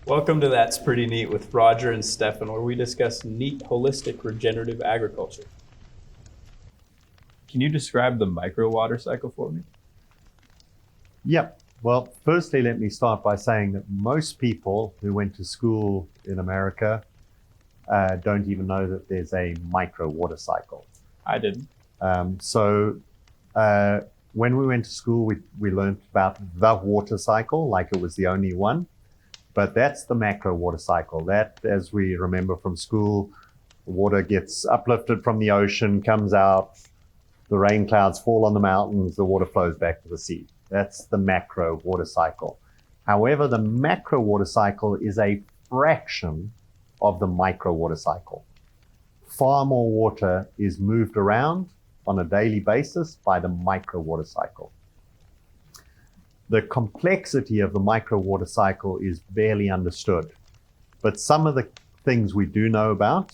Welcome to That's Pretty Neat with Rodger and Stefan, where we discuss neat, holistic, regenerative agriculture. Can you describe the micro water cycle for me? Yep. Well, firstly, let me start by saying that most people who went to school in America don't even know that there's a micro water cycle. I didn't. So when we went to school, we learned about the water cycle like it was the only one. But that's the macro water cycle. That, as we remember from school, water gets uplifted from the ocean, comes out, the rain clouds fall on the mountains, the water flows back to the sea. That's the macro water cycle. However, the macro water cycle is a fraction of the micro water cycle. Far more water is moved around on a daily basis by the micro water cycle. The complexity of the micro water cycle is barely understood. But some of the things we do know about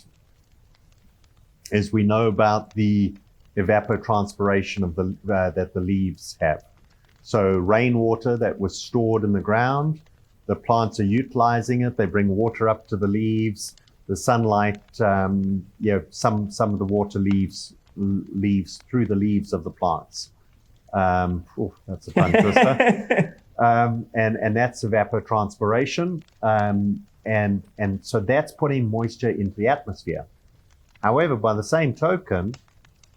is we know about the evapotranspiration of that the leaves have. So rainwater that was stored in the ground, the plants are utilizing it, they bring water up to the leaves, the sunlight, some of the water leaves through the leaves of the plants. That's a tongue twister. And that's evapotranspiration. And so that's putting moisture into the atmosphere. However, by the same token,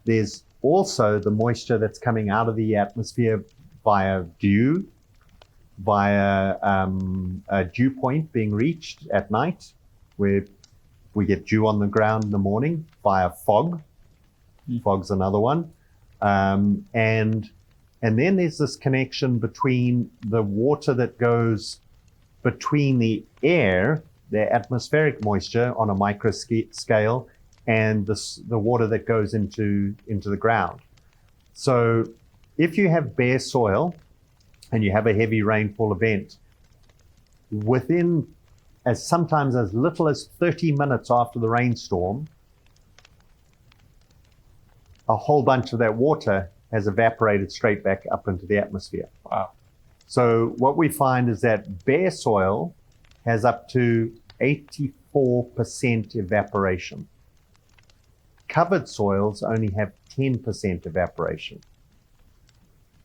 there's also the moisture that's coming out of the atmosphere via dew, via a dew point being reached at night, where we get dew on the ground in the morning, via fog. Fog's another one. And then there's this connection between the water that goes between the air, the atmospheric moisture on a micro scale, and the water that goes into the ground. So if you have bare soil and you have a heavy rainfall event, within sometimes as little as 30 minutes after the rainstorm, a whole bunch of that water has evaporated straight back up into the atmosphere. Wow. So what we find is that bare soil has up to 84% evaporation. Covered soils only have 10% evaporation.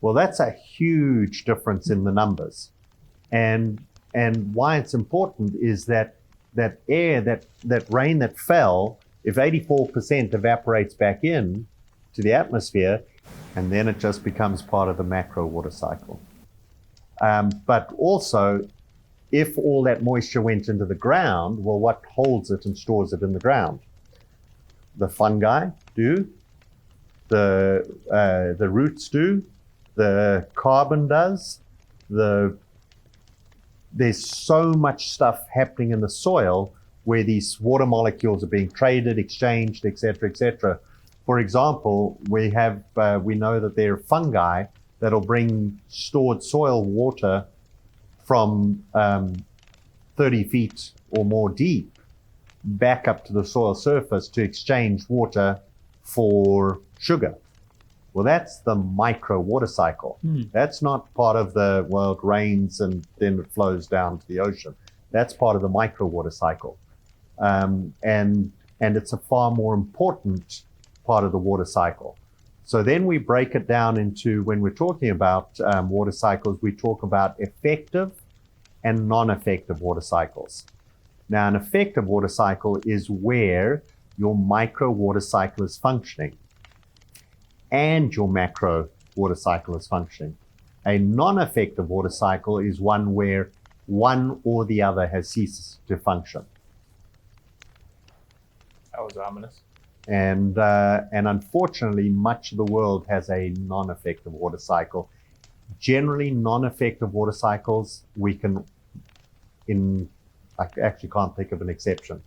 Well, that's a huge difference in the numbers. And why it's important is that air, that rain that fell, if 84% evaporates back in to the atmosphere, and then it just becomes part of the macro water cycle. But also, if all that moisture went into the ground, well, what holds it and stores it in the ground? The fungi do, the roots do, the carbon does, there's so much stuff happening in the soil where these water molecules are being traded, exchanged, et cetera, For example, we know that there are fungi that'll bring stored soil water from 30 feet or more deep back up to the soil surface to exchange water for sugar. Well, that's the micro water cycle. That's not part of the, well, it rains and then it flows down to the ocean. That's part of the micro water cycle. And it's a far more important part of the water cycle. So then we break it down into, when we're talking about water cycles, we talk about effective and non-effective water cycles. Now, an effective water cycle is where your micro water cycle is functioning and your macro water cycle is functioning. A non-effective water cycle is one where one or the other has ceased to function. That was ominous. And unfortunately, much of the world has a non-effective water cycle. Generally, non-effective water cycles, I actually can't think of an exception.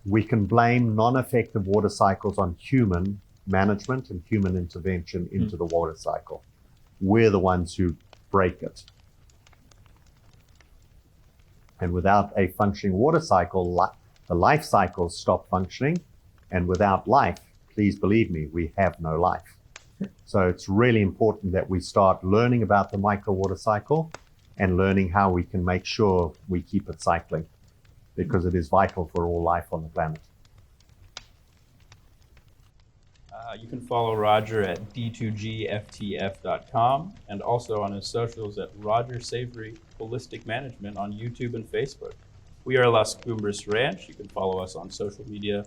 We can blame non-effective water cycles on human management and human intervention into the water cycle. We're the ones who break it. And without a functioning water cycle, the life cycles stop functioning. And without life, please believe me, we have no life. So it's really important that we start learning about the micro water cycle and learning how we can make sure we keep it cycling, because it is vital for all life on the planet. You can follow Rodger at d2gftf.com and also on his socials at Rodger Savory Holistic Management on YouTube and Facebook. We are Las Cumbres Ranch. You can follow us on social media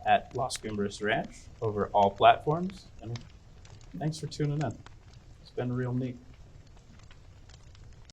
at Las Cumbres Ranch over all platforms. And thanks for tuning in. It's been real neat.